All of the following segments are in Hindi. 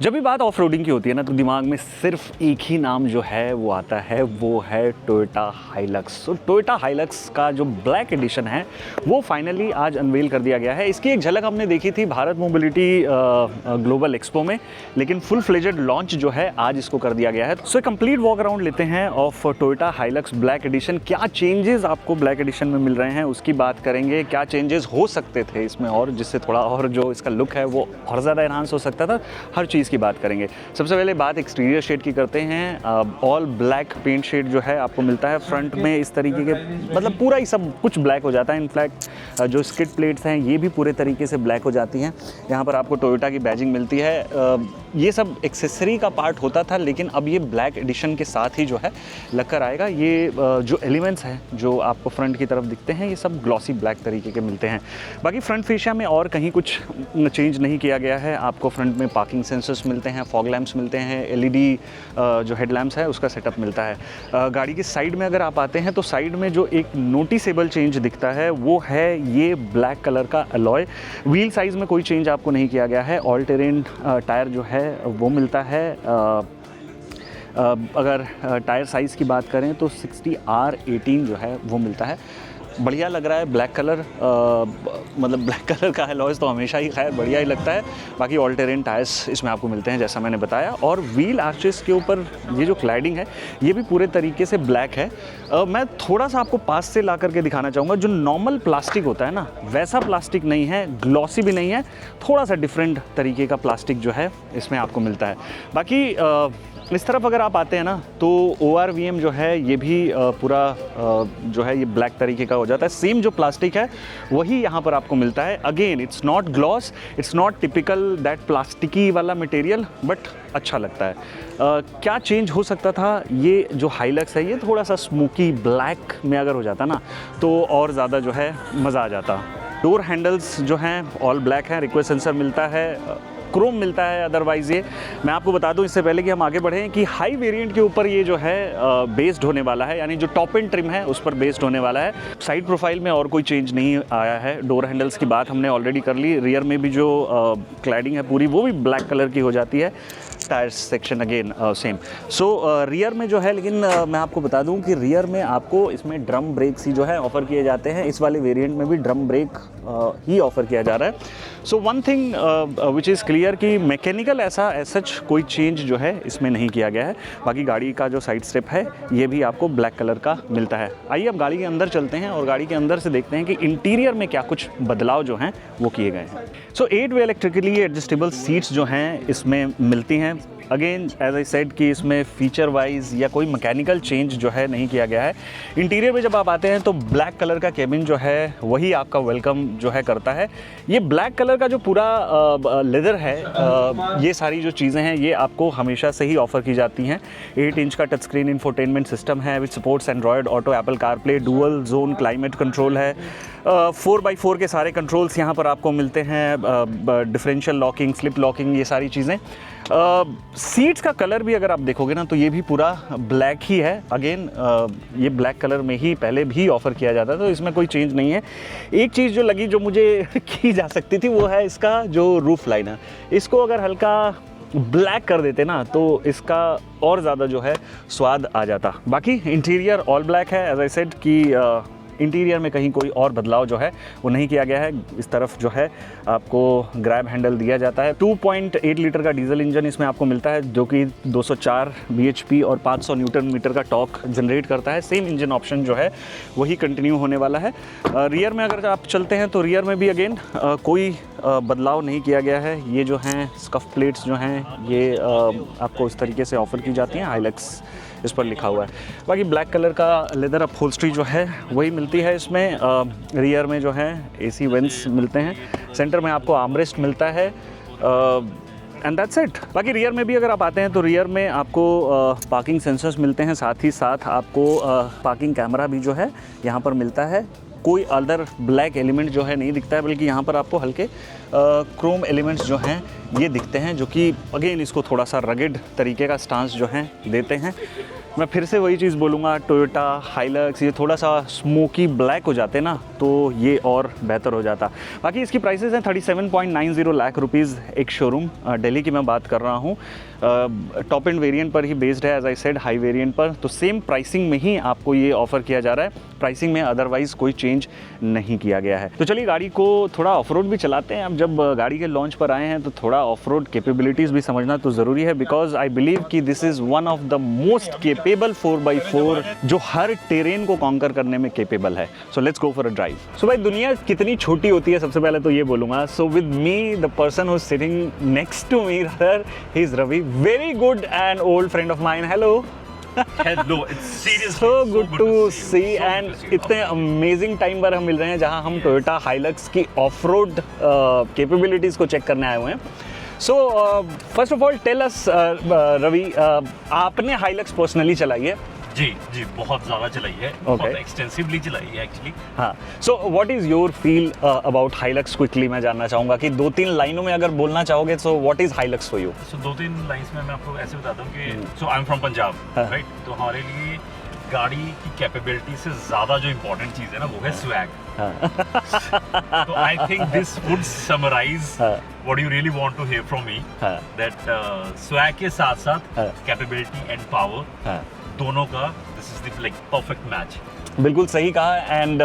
जब भी बात ऑफ रोडिंग की होती है ना तो दिमाग में सिर्फ एक ही नाम जो है वो आता है, वो है टोयोटा हाइलक्स। तो टोयोटा हाइलक्स का जो ब्लैक एडिशन है वो फाइनली आज अनवेल कर दिया गया है। इसकी एक झलक हमने देखी थी भारत मोबिलिटी ग्लोबल एक्सपो में, लेकिन फुल फ्लेजेड लॉन्च जो है आज इसको कर दिया गया है। सो कंप्लीट वॉक अराउंड लेते हैं of Toyota Hilux black edition. क्या चेंजेस आपको ब्लैक एडिशन में मिल रहे हैं उसकी बात करेंगे, क्या चेंजेस हो सकते थे इसमें और जिससे थोड़ा और जो इसका लुक है वो और ज़्यादा एनहांस हो सकता था, हर चीज़ की बात करेंगे। सबसे पहले बात एक्सटीरियर शेड की करते हैं। ऑल ब्लैक पेंट शेड जो है आपको मिलता है फ्रंट में इस तरीके के, मतलब पूरा ही सब कुछ ब्लैक हो जाता है। इनफैक्ट जो स्किड प्लेट्स हैं ये भी पूरे तरीके से ब्लैक हो जाती हैं। यहाँ पर आपको टोयोटा की बैजिंग मिलती है। ये सब एक्सेसरी का पार्ट होता था, लेकिन अब ये ब्लैक एडिशन के साथ ही जो है लगकर आएगा। ये जो एलिमेंट्स हैं जो आपको फ्रंट की तरफ दिखते हैं ये सब ग्लॉसी ब्लैक तरीके के मिलते हैं। बाकी फ्रंट फेशिया में और कहीं कुछ चेंज नहीं किया गया है। आपको फ्रंट में पार्किंग सेंसर्स मिलते हैं, फॉग लैंप्स मिलते हैं, एलईडी जो हेडलैम्प्स है उसका सेटअप मिलता है। गाड़ी के साइड में अगर आप आते हैं तो साइड में जो एक नोटिसेबल चेंज दिखता है वो है ये ब्लैक कलर का अलॉय। व्हील साइज़ में कोई चेंज आपको नहीं किया गया है। ऑल टेरेन टायर जो है वो मिलता है। अगर टायर साइज़ की बात करें तो 60R18 जो है वो मिलता है। बढ़िया लग रहा है ब्लैक कलर, मतलब ब्लैक कलर का अलॉयज़ तो हमेशा ही खैर बढ़िया ही लगता है। बाकी ऑल टेरेन टायर्स इसमें आपको मिलते हैं जैसा मैंने बताया, और व्हील आर्चेस के ऊपर ये जो क्लैडिंग है ये भी पूरे तरीके से ब्लैक है। मैं थोड़ा सा आपको पास से ला करके दिखाना चाहूँगा। जो नॉर्मल प्लास्टिक होता है ना वैसा प्लास्टिक नहीं है, ग्लॉसी भी नहीं है, थोड़ा सा डिफरेंट तरीके का प्लास्टिक जो है इसमें आपको मिलता है। बाकी इस तरफ अगर आप आते हैं ना तो ORVM जो है ये भी पूरा जो है ये ब्लैक तरीके का हो जाता है। सेम जो प्लास्टिक है वही यहाँ पर आपको मिलता है। Again it's not gloss, it's not typical that plasticky वाला मटेरियल, बट अच्छा लगता है। क्या चेंज हो सकता था, ये जो हाइलक्स है ये थोड़ा सा स्मोकी ब्लैक में अगर हो जाता ना तो और ज़्यादा जो है मज़ा आ जाता। डोर हैंडल्स जो हैं ऑल ब्लैक हैं, रिक्वेस्ट सेंसर मिलता है, क्रोम मिलता है। अदरवाइज़ ये मैं आपको बता दूं इससे पहले कि हम आगे बढ़ें कि हाई वेरिएंट के ऊपर ये जो है बेस्ड होने वाला है, यानी जो टॉप एंड ट्रिम है उस पर बेस्ड होने वाला है। साइड प्रोफाइल में और कोई चेंज नहीं आया है। डोर हैंडल्स की बात हमने ऑलरेडी कर ली। रियर में भी जो क्लैडिंग है पूरी वो भी ब्लैक कलर की हो जाती है। Tyre section again same. So rear में जो है, लेकिन मैं आपको बता दूं कि रियर में आपको इसमें ड्रम ब्रेक्स ही जो है ऑफ़र किए जाते हैं। इस वाले वेरिएंट में भी ड्रम ब्रेक ही ऑफ़र किया जा रहा है। So one thing which is clear कि मैकेनिकल ऐसा सच कोई चेंज जो है इसमें नहीं किया गया है। बाकी गाड़ी का जो साइड स्टेप है ये भी आपको ब्लैक कलर का मिलता है। आइए अब गाड़ी के अंदर चलते हैं और गाड़ी के अंदर से देखते हैं कि इंटीरियर में क्या कुछ बदलाव जो हैं वो किए गए हैं। सो 8 वे इलेक्ट्रिकली एडजस्टेबल सीट्स जो हैं इसमें मिलती हैं। अगेन एज आई सेड कि इसमें फीचर वाइज या कोई मैकेनिकल चेंज जो है नहीं किया गया है। इंटीरियर में जब आप आते हैं तो ब्लैक कलर का केबिन जो है वही आपका वेलकम जो है करता है। ये ब्लैक कलर का जो पूरा लेदर है, ये सारी जो चीज़ें हैं ये आपको हमेशा से ही ऑफ़र की जाती हैं। 8 इंच का टच स्क्रीन इंफोटेनमेंट सिस्टम है which supports Android auto, Apple CarPlay, dual zone climate control है। 4x4 के सारे कंट्रोल्स यहाँ पर आपको मिलते हैं। डिफरेंशियल लॉकिंग, स्लिप लॉकिंग, ये सारी चीज़ें। सीट्स का कलर भी अगर आप देखोगे ना तो ये भी पूरा ब्लैक ही है। अगेन ये ब्लैक कलर में ही पहले भी ऑफ़र किया जाता है, तो इसमें कोई चेंज नहीं है। एक चीज़ जो लगी जो मुझे की जा सकती थी वो है इसका जो रूफ लाइन है। इसको अगर हल्का ब्लैक कर देते ना तो इसका और ज़्यादा जो है स्वाद आ जाता। बाकी इंटीरियर ऑल ब्लैक है। एज आई सेड कि इंटीरियर में कहीं कोई और बदलाव जो है वो नहीं किया गया है। इस तरफ जो है आपको ग्रैब हैंडल दिया जाता है। 2.8 लीटर का डीजल इंजन इसमें आपको मिलता है जो कि 204 bhp और 500 न्यूटन मीटर का टॉर्क जनरेट करता है। सेम इंजन ऑप्शन जो है वही कंटिन्यू होने वाला है। रियर में अगर आप चलते हैं तो रियर में भी अगेन कोई बदलाव नहीं किया गया है। ये जो हैं स्कफ प्लेट्स जो हैं ये आपको इस तरीके से ऑफ़र की जाती हैं। हाइलक्स इस पर लिखा हुआ है। बाकी ब्लैक कलर का लेदर अपहोल्स्ट्री जो है वही मिलती है इसमें। रियर में जो है AC वेंट्स मिलते हैं। सेंटर में आपको आर्मरेस्ट मिलता है एंड दैट्स इट। बाकी रियर में भी अगर आप आते हैं तो रियर में आपको पार्किंग सेंसर्स मिलते हैं, साथ ही साथ आपको पार्किंग कैमरा भी जो है यहाँ पर मिलता है। कोई अदर ब्लैक एलिमेंट जो है नहीं दिखता है, बल्कि यहाँ पर आपको हल्के क्रोम एलिमेंट्स जो हैं ये दिखते हैं, जो कि अगेन इसको थोड़ा सा रगेड तरीके का स्टांस जो है देते हैं। मैं फिर से वही चीज़ बोलूँगा, टोयोटा हाइलक्स ये थोड़ा सा स्मोकी ब्लैक हो जाते ना तो ये और बेहतर हो जाता। बाकी इसकी प्राइसेस हैं 37.90 लाख रुपीज़ एक शोरूम, दिल्ली की मैं बात कर रहा हूँ। टॉप एंड वेरिएंट पर ही बेस्ड है, as I said high variant पर, तो सेम प्राइसिंग में ही आपको ये ऑफ़र किया जा रहा है। प्राइसिंग में अदरवाइज़ कोई चेंज नहीं किया गया है। तो चलिए गाड़ी को थोड़ा ऑफ रोड भी चलाते हैं। अब जब गाड़ी के लॉन्च पर आए हैं तो थोड़ा ऑफ रोड कैपेबिलिटीज़ भी समझना तो ज़रूरी है, बिकॉज आई बिलीव कि this is one of the most capable 4x4 जो हर टेरेन को कॉन्कर करने में केपेबल है। So let's go for a drive. So भाई दुनिया कितनी छोटी होती है, सबसे पहले तो ये बोलूँगा। So with me the person who is sitting next to me rather, he is Ravi, very good and old friend of mine. Hello. Hello, it's seriously so good to see So and good to see you. इतने अमेजिंग टाइम पर हम मिल रहे हैं जहां हम टोयोटा हाइलक्स की ऑफ रोड कैपेबिलिटीज़ को चेक करने आए हुए हैं। So first of all tell us Ravi, आपने हाइलक्स पर्सनली चलाई है? जी बहुत ज़्यादा चलाई है, बहुत एक्सटेंसिवली चलाई है एक्चुअली। हाँ, सो what is your feel about Hilux? Quickly मैं जानना चाहूँगा कि 2-3 लाइनों में अगर बोलना चाहोगे so what is Hilux for you? So 2-3 lines में मैं आपको ऐसे बताता हूँ कि so I am from Punjab, right? तो हमारे लिए गाड़ी की कैपेबिलिटी से ज़्यादा जो इम्पोर्टेंट चीज़ है ना वो है स्वैग। तो I think this would summarize what you really want to hear from me, that swag के साथ साथ कैपेबिलिटी एंड पावर दोनों का this is the like perfect match. बिल्कुल सही कहा। एंड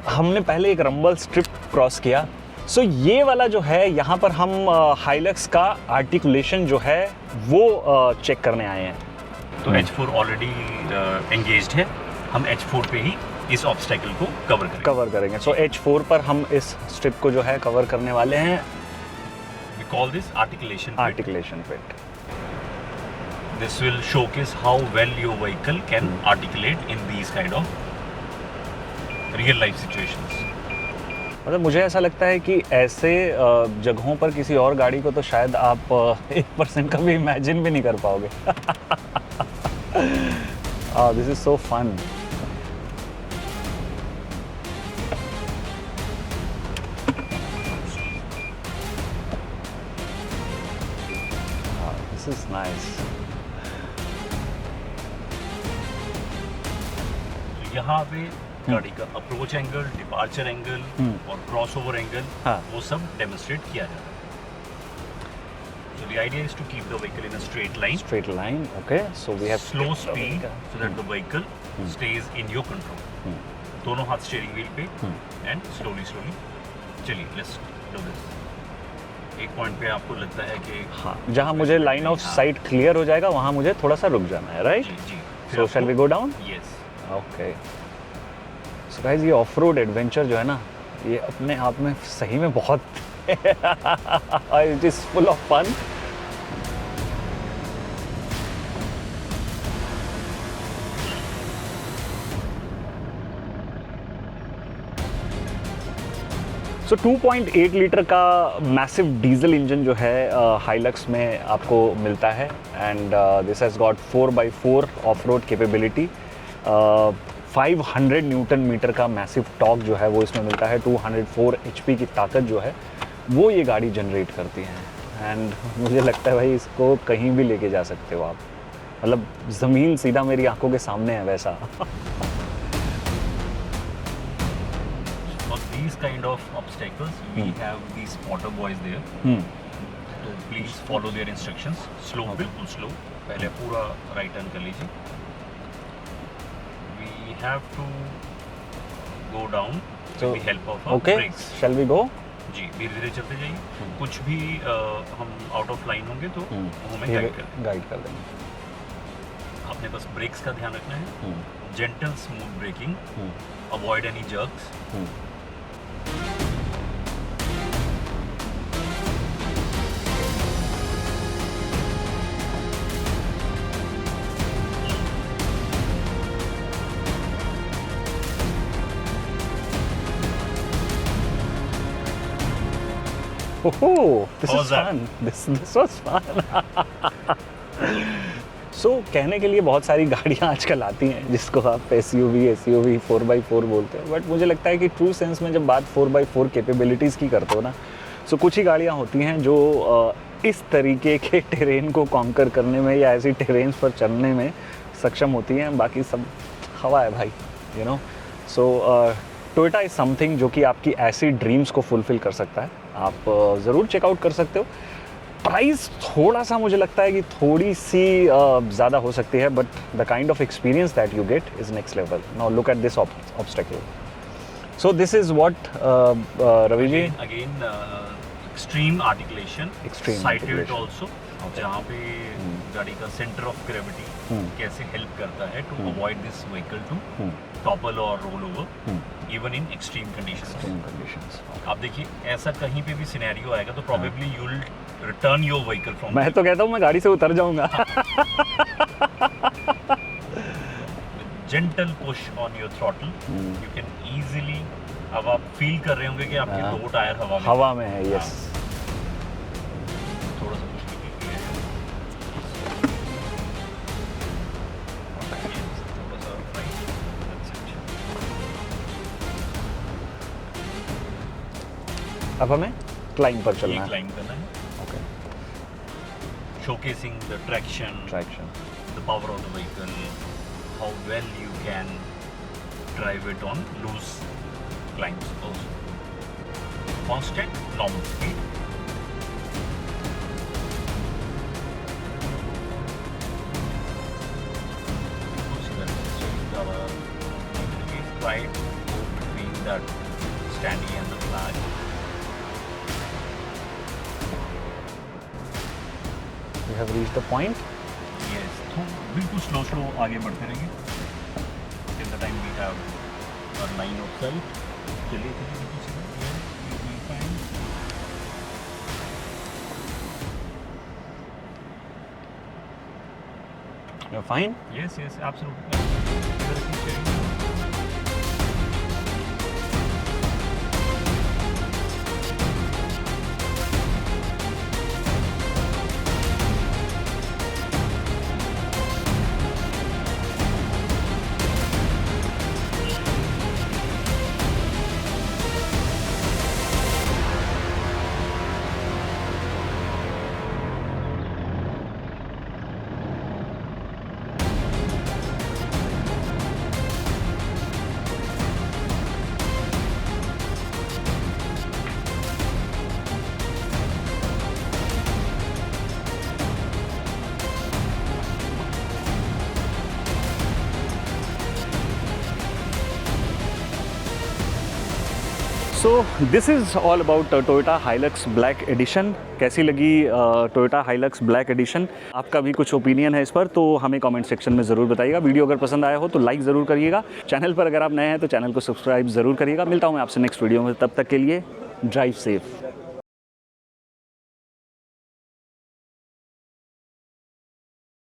हमने पहले एक रंबल स्ट्रिप क्रॉस किया। सो ये वाला जो है यहाँ पर हम हाइलक्स का आर्टिकुलेशन जो है वो चेक करने आए हैं। तो H4 ऑलरेडी एंगेज्ड है, हम H4 पे ही इस ऑब्स्टेकल को कवर करेंगे। सो H4 पर हम इस स्ट्रिप को जो है कवर करने वाले हैं। We call this articulation fit. This will showcase how well your vehicle can articulate in these kind of real life situations. मतलब मुझे ऐसा लगता है कि ऐसे जगहों पर किसी और गाड़ी को तो शायद आप 1% का भी इमेजिन भी नहीं कर पाओगे। This is so fun. This is nice. यहाँ पे गाड़ी का अप्रोच एंगल, डिपार्चर एंगल और क्रॉसओवर एंगल वो सब डेमोन्स्ट्रेट किया जाता है। So the idea is to keep the vehicle in a straight line. Okay. So we have slow speed so that the vehicle stays in your control. दोनों हाथ स्टीयरिंग व्हील पे and slowly. चलिए, let's do this. एक पॉइंट पे आपको लगता है कि हाँ, जहाँ मुझे लाइन ऑफ साइट क्लियर हो जाएगा वहाँ मुझे थोड़ा सा रुक जाना है, राइट? जी। So shall we go down? Yes. Okay. So guys, ये ऑफ रोड एडवेंचर जो है ना, ये अपने आप में सही में बहुत it is full of fun. So 2.8 litre का मैसिव डीजल इंजन जो है हाइलक्स में आपको मिलता है। And this has got 4x4 off road capability. 500 newton metre का मैसिव टॉर्क जो है वो इसमें मिलता है। 204 HP की ताकत जो है वो ये गाड़ी जनरेट करती है। एंड मुझे लगता है भाई इसको कहीं भी लेके जा सकते हो आप, मतलब ज़मीन सीधा मेरी आंखों के सामने है वैसा। For these kind of obstacles, we have these spotter boys there. तो please follow their instructions. Slow, बिल्कुल slow. पहले पूरा right turn कर लीजिए। We have to go down with the help of our brakes. Shall we go? जी, धीरे-धीरे चलते जाइए। कुछ भी हम आउट ऑफ लाइन होंगे तो हमें गाइड कर देंगे। आपने बस ब्रेक्स का ध्यान रखना है। Gentle smooth braking, avoid any jerks. Oh, this How is was that? fun. This was fun. So, कहने के लिए बहुत सारी गाड़ियाँ आजकल आती हैं जिसको आप SUV 4x4 बोलते हैं, बट मुझे लगता है कि ट्रू सेंस में जब बात 4x4 कैपेबिलिटीज़ की करते हो ना, सो कुछ ही गाड़ियाँ होती हैं जो इस तरीके के टेरेन को कॉन्कर करने में या ऐसी टेरेन्स पर चलने में सक्षम होती हैं, बाकी सब हवा है भाई, you know. So Toyota is something जो कि आपकी ऐसी ड्रीम्स को फुलफ़िल कर सकता है। आप ज़रूर चेकआउट कर सकते हो। प्राइस थोड़ा सा मुझे लगता है कि थोड़ी सी ज़्यादा हो सकती है, but the kind of experience that you get is next level. Now look at this obstacle. So this is what Ravi ji, again extreme articulation, Extreme side tilt articulation. Also, जहाँ पे गाड़ी का सेंटर ऑफ ग्रेविटी कैसे हेल्प करता है to avoid this vehicle to topple और roll over even in extreme conditions. Conditions. आप देखिए ऐसा कहीं पे भी सिनेरियो आएगा तो probably you will return your vehicle from, मैं तो कहता हूँ मैं गाड़ी से उतर जाऊंगा। Gentle push on your throttle you can easily, अब आप फील कर रहे होंगे कि आपके हाँ। 2 टायर हवा में है, यस। थोड़ा सा पुश कीजिए, थोड़ा सा राइट, दैट्स इट। अब हमें क्लाइंब पर ये चलना है। क्लाइंब करना है, okay, showcasing the traction, traction. the power of the vehicle, how well you can drive it on loose climbs also. Constant normal speed. Try to go between that standee and the flag. We have reached the point. Yes, तो बिल्कुल स्लो आगे बढ़ते रहेंगे till the time we have our line of sight. चलिए बिल्कुल सीधा, yeah, you will find. You're fine. Yes, absolutely. Everything steady. So this is all about Toyota Hilux black edition. कैसी लगी टोयोटा हाइलक्स ब्लैक एडिशन? आपका भी कुछ ओपिनियन है इस पर तो हमें कमेंट सेक्शन में ज़रूर बताइएगा। वीडियो अगर पसंद आया हो तो लाइक ज़रूर करिएगा। चैनल पर अगर आप नए हैं तो चैनल को सब्सक्राइब ज़रूर करिएगा। मिलता हूँ मैं आपसे नेक्स्ट वीडियो में, तब तक के लिए ड्राइव सेफ।